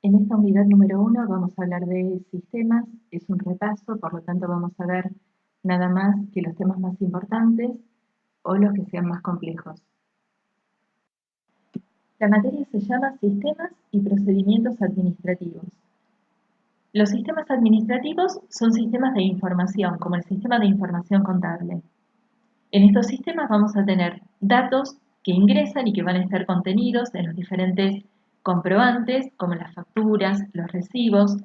En esta unidad número 1 vamos a hablar de sistemas, es un repaso, por lo tanto vamos a ver nada más que los temas más importantes o los que sean más complejos. La materia se llama Sistemas y Procedimientos Administrativos. Los sistemas administrativos son sistemas de información, como el sistema de información contable. En estos sistemas vamos a tener datos que ingresan y que van a estar contenidos en los diferentes comprobantes, como las facturas, los recibos,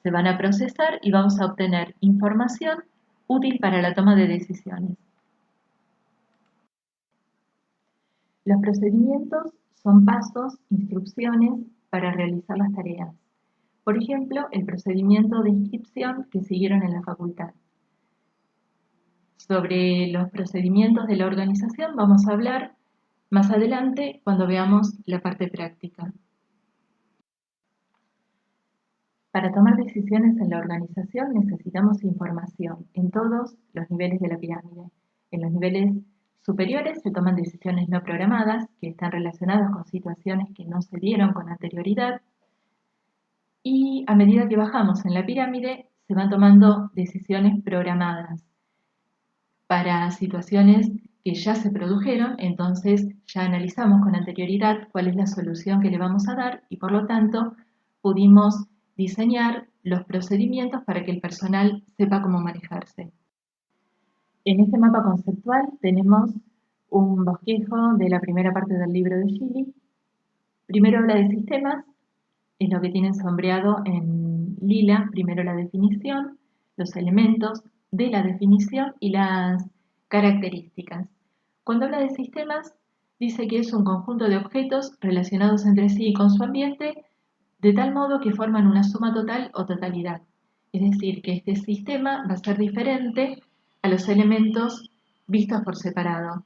se van a procesar y vamos a obtener información útil para la toma de decisiones. Los procedimientos son pasos, instrucciones para realizar las tareas. Por ejemplo, el procedimiento de inscripción que siguieron en la facultad. Sobre los procedimientos de la organización vamos a hablar más adelante cuando veamos la parte práctica. Para tomar decisiones en la organización necesitamos información en todos los niveles de la pirámide. En los niveles superiores se toman decisiones no programadas que están relacionadas con situaciones que no se dieron con anterioridad y a medida que bajamos en la pirámide se van tomando decisiones programadas para situaciones que ya se produjeron, entonces ya analizamos con anterioridad cuál es la solución que le vamos a dar y por lo tanto pudimos diseñar los procedimientos para que el personal sepa cómo manejarse. En este mapa conceptual tenemos un bosquejo de la primera parte del libro de Gili. Primero habla de sistemas, es lo que tienen sombreado en lila, primero la definición, los elementos de la definición y las características. Cuando habla de sistemas, dice que es un conjunto de objetos relacionados entre sí y con su ambiente, de tal modo que forman una suma total o totalidad. Es decir, que este sistema va a ser diferente a los elementos vistos por separado.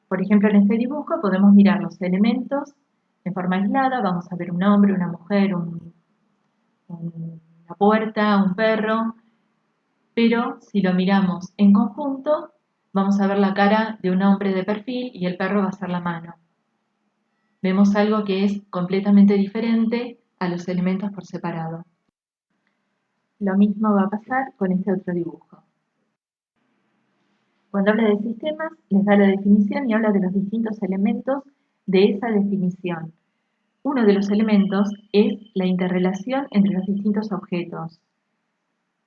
Por ejemplo, en este dibujo podemos mirar los elementos de forma aislada, vamos a ver un hombre, una mujer, una puerta, un perro, pero si lo miramos en conjunto, vamos a ver la cara de un hombre de perfil y el perro va a ser la mano. Vemos algo que es completamente diferente a los elementos por separado. Lo mismo va a pasar con este otro dibujo. Cuando habla de sistemas, les da la definición y habla de los distintos elementos de esa definición. Uno de los elementos es la interrelación entre los distintos objetos.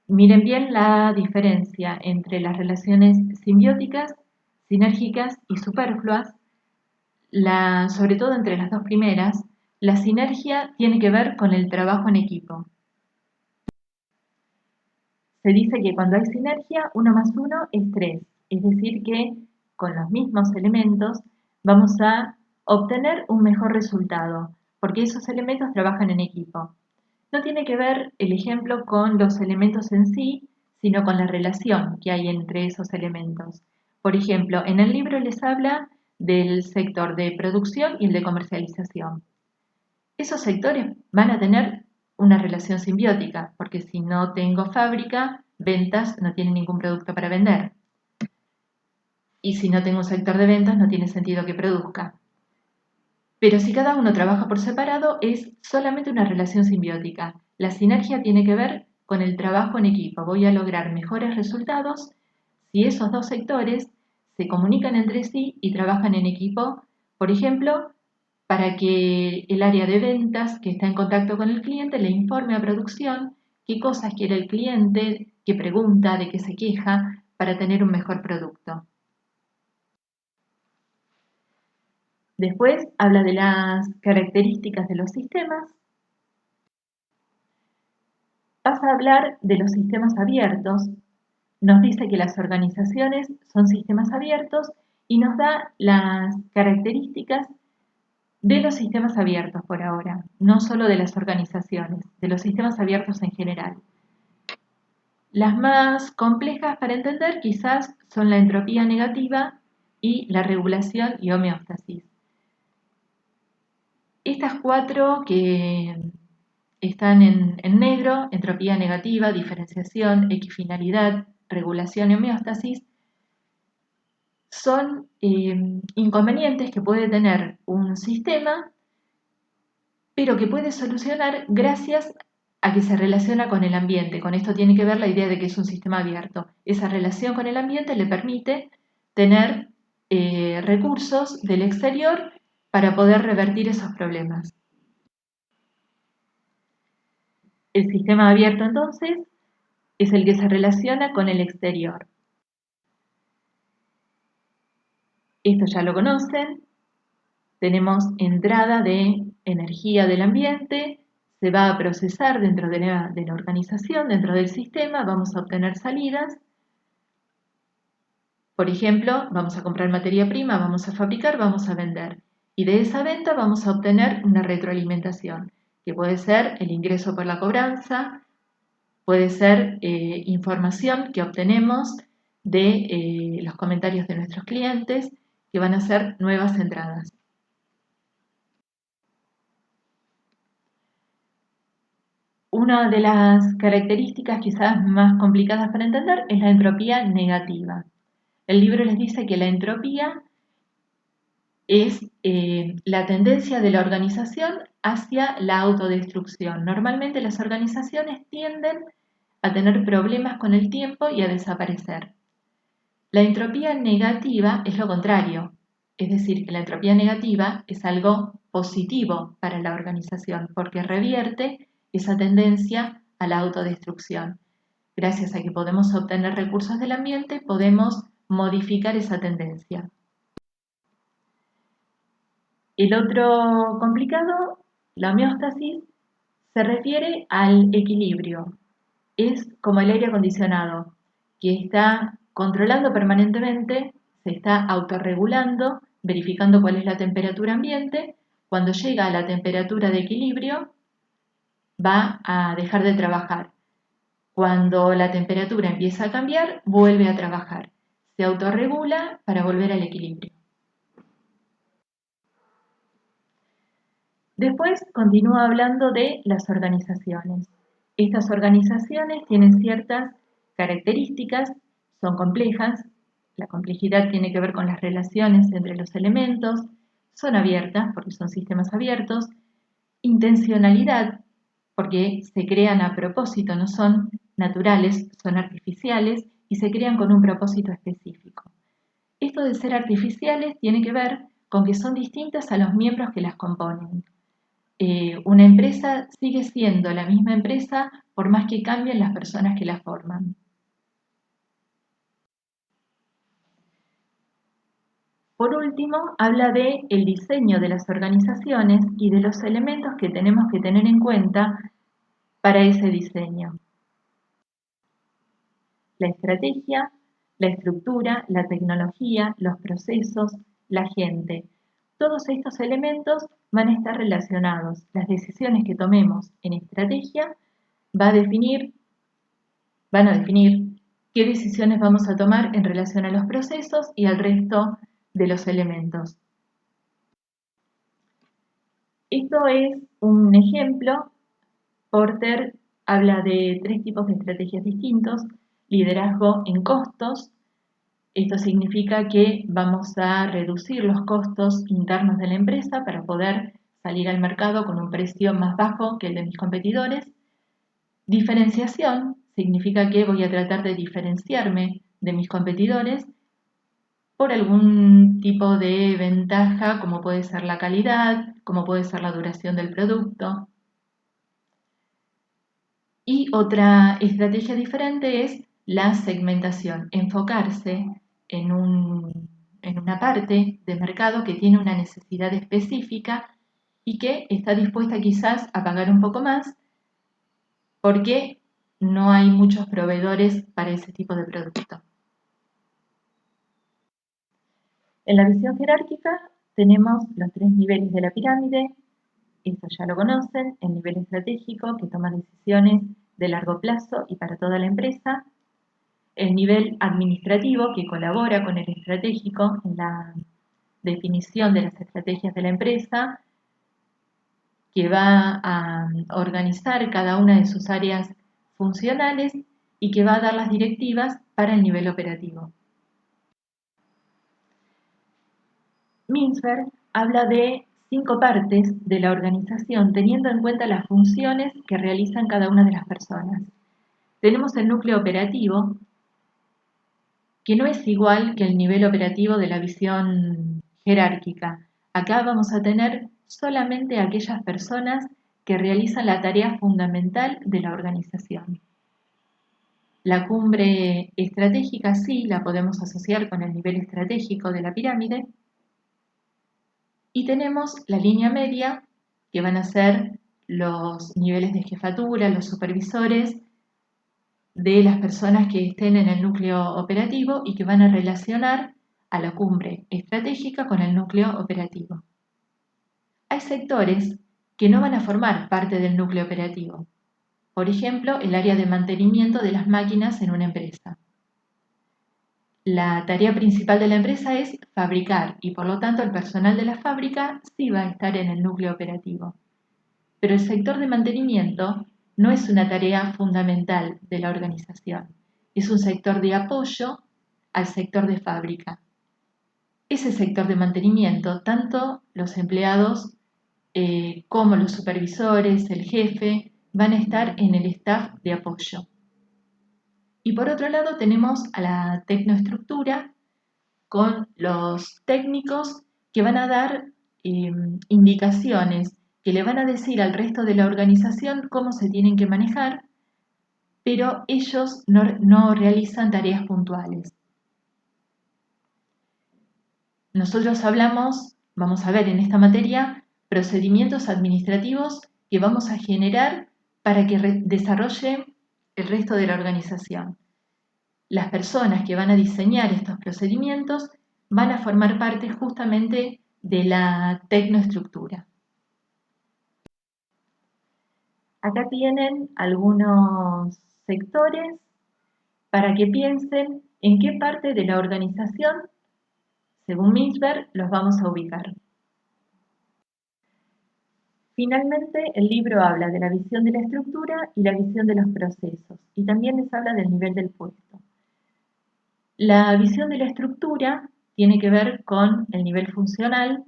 Miren bien la diferencia entre las relaciones simbióticas, sinérgicas y superfluas. Sobre todo entre las dos primeras, la sinergia tiene que ver con el trabajo en equipo. Se dice que cuando hay sinergia, 1 más 1 es 3, es decir que con los mismos elementos vamos a obtener un mejor resultado, porque esos elementos trabajan en equipo. No tiene que ver el ejemplo con los elementos en sí, sino con la relación que hay entre esos elementos. Por ejemplo, en el libro les habla del sector de producción y el de comercialización. Esos sectores van a tener una relación simbiótica, porque si no tengo fábrica, ventas no tienen ningún producto para vender. Y si no tengo un sector de ventas, no tiene sentido que produzca. Pero si cada uno trabaja por separado, es solamente una relación simbiótica. La sinergia tiene que ver con el trabajo en equipo. Voy a lograr mejores resultados si esos dos sectores se comunican entre sí y trabajan en equipo, por ejemplo, para que el área de ventas que está en contacto con el cliente le informe a producción qué cosas quiere el cliente, qué pregunta, de qué se queja, para tener un mejor producto. Después habla de las características de los sistemas. Pasa a hablar de los sistemas abiertos. Nos dice que las organizaciones son sistemas abiertos y nos da las características de los sistemas abiertos por ahora, no solo de las organizaciones, de los sistemas abiertos en general. Las más complejas para entender quizás son la entropía negativa y la regulación y homeostasis. Estas 4 que están en negro, entropía negativa, diferenciación, equifinalidad, regulación y homeostasis, son inconvenientes que puede tener un sistema pero que puede solucionar gracias a que se relaciona con el ambiente. Con esto tiene que ver la idea de que es un sistema abierto. Esa relación con el ambiente le permite tener recursos del exterior para poder revertir esos problemas. El sistema abierto, entonces, es el que se relaciona con el exterior. Esto ya lo conocen. Tenemos entrada de energía del ambiente, se va a procesar dentro de la organización, dentro del sistema, vamos a obtener salidas. Por ejemplo, vamos a comprar materia prima, vamos a fabricar, vamos a vender. Y de esa venta vamos a obtener una retroalimentación, que puede ser el ingreso por la cobranza, puede ser información que obtenemos de los comentarios de nuestros clientes, que van a ser nuevas entradas. Una de las características quizás más complicadas para entender es la entropía negativa. El libro les dice que la entropía es la tendencia de la organización hacia la autodestrucción. Normalmente las organizaciones tienden a tener problemas con el tiempo y a desaparecer. La entropía negativa es lo contrario, es decir, que la entropía negativa es algo positivo para la organización porque revierte esa tendencia a la autodestrucción. Gracias a que podemos obtener recursos del ambiente, podemos modificar esa tendencia. El otro complicado, la homeostasis, se refiere al equilibrio. Es como el aire acondicionado, que está controlando permanentemente, se está autorregulando, verificando cuál es la temperatura ambiente. Cuando llega a la temperatura de equilibrio, va a dejar de trabajar. Cuando la temperatura empieza a cambiar, vuelve a trabajar. Se autorregula para volver al equilibrio. Después continúa hablando de las organizaciones. Estas organizaciones tienen ciertas características, son complejas, la complejidad tiene que ver con las relaciones entre los elementos, son abiertas porque son sistemas abiertos, intencionalidad porque se crean a propósito, no son naturales, son artificiales y se crean con un propósito específico. Esto de ser artificiales tiene que ver con que son distintas a los miembros que las componen. Una empresa sigue siendo la misma empresa por más que cambien las personas que la forman. Por último, habla de el diseño de las organizaciones y de los elementos que tenemos que tener en cuenta para ese diseño. La estrategia, la estructura, la tecnología, los procesos, la gente. Todos estos elementos van a estar relacionados. Las decisiones que tomemos en estrategia van a definir qué decisiones vamos a tomar en relación a los procesos y al resto de los elementos. Esto es un ejemplo. Porter habla de 3 tipos de estrategias distintos. Liderazgo en costos. Esto significa que vamos a reducir los costos internos de la empresa para poder salir al mercado con un precio más bajo que el de mis competidores. Diferenciación significa que voy a tratar de diferenciarme de mis competidores por algún tipo de ventaja, como puede ser la calidad, como puede ser la duración del producto. Y otra estrategia diferente es la segmentación, enfocarse en una parte de mercado que tiene una necesidad específica y que está dispuesta quizás a pagar un poco más porque no hay muchos proveedores para ese tipo de producto. En la visión jerárquica tenemos los 3 niveles de la pirámide. Esto ya lo conocen: el nivel estratégico, que toma decisiones de largo plazo y para toda la empresa; el nivel administrativo, que colabora con el estratégico en la definición de las estrategias de la empresa, que va a organizar cada una de sus áreas funcionales y que va a dar las directivas para el nivel operativo. Mintzberg habla de 5 partes de la organización teniendo en cuenta las funciones que realizan cada una de las personas. Tenemos el núcleo operativo, que no es igual que el nivel operativo de la visión jerárquica. Acá vamos a tener solamente aquellas personas que realizan la tarea fundamental de la organización. La cumbre estratégica sí la podemos asociar con el nivel estratégico de la pirámide. Y tenemos la línea media, que van a ser los niveles de jefatura, los supervisores de las personas que estén en el núcleo operativo y que van a relacionar a la cumbre estratégica con el núcleo operativo. Hay sectores que no van a formar parte del núcleo operativo. Por ejemplo, el área de mantenimiento de las máquinas en una empresa. La tarea principal de la empresa es fabricar y por lo tanto el personal de la fábrica sí va a estar en el núcleo operativo. Pero el sector de mantenimiento no es una tarea fundamental de la organización, es un sector de apoyo al sector de fábrica. Ese sector de mantenimiento, tanto los empleados como los supervisores, el jefe, van a estar en el staff de apoyo. Y por otro lado tenemos a la tecnoestructura con los técnicos que van a dar indicaciones, que le van a decir al resto de la organización cómo se tienen que manejar, pero ellos no realizan tareas puntuales. Nosotros vamos a ver en esta materia, procedimientos administrativos que vamos a generar para que desarrolle el resto de la organización. Las personas que van a diseñar estos procedimientos van a formar parte justamente de la tecnoestructura. Acá tienen algunos sectores para que piensen en qué parte de la organización, según Mintzberg, los vamos a ubicar. Finalmente, el libro habla de la visión de la estructura y la visión de los procesos, y también les habla del nivel del puesto. La visión de la estructura tiene que ver con el nivel funcional.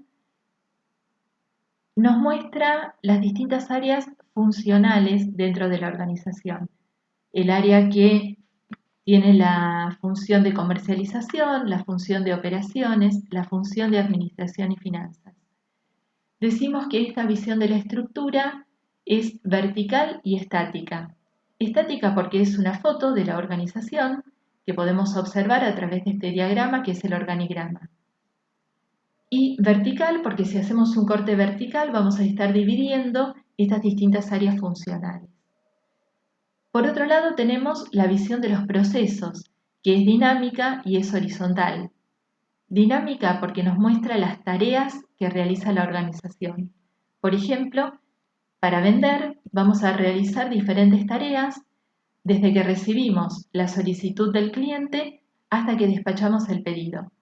Nos muestra las distintas áreas funcionales dentro de la organización. El área que tiene la función de comercialización, la función de operaciones, la función de administración y finanzas. Decimos que esta visión de la estructura es vertical y estática. Estática porque es una foto de la organización que podemos observar a través de este diagrama que es el organigrama. Y vertical porque si hacemos un corte vertical vamos a estar dividiendo estas distintas áreas funcionales. Por otro lado tenemos la visión de los procesos, que es dinámica y es horizontal. Dinámica porque nos muestra las tareas que realiza la organización. Por ejemplo, para vender vamos a realizar diferentes tareas desde que recibimos la solicitud del cliente hasta que despachamos el pedido.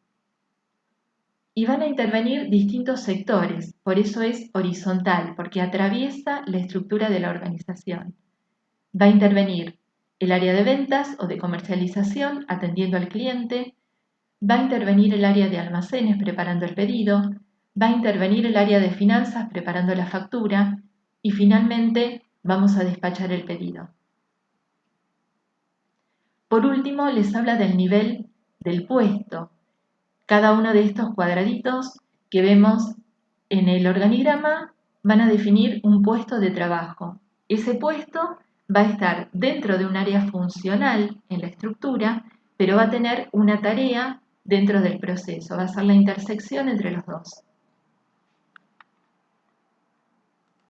Y van a intervenir distintos sectores, por eso es horizontal, porque atraviesa la estructura de la organización. Va a intervenir el área de ventas o de comercialización atendiendo al cliente, va a intervenir el área de almacenes preparando el pedido, va a intervenir el área de finanzas preparando la factura y finalmente vamos a despachar el pedido. Por último, les habla del nivel del puesto. Cada uno de estos cuadraditos que vemos en el organigrama van a definir un puesto de trabajo. Ese puesto va a estar dentro de un área funcional en la estructura, pero va a tener una tarea dentro del proceso, va a ser la intersección entre los dos.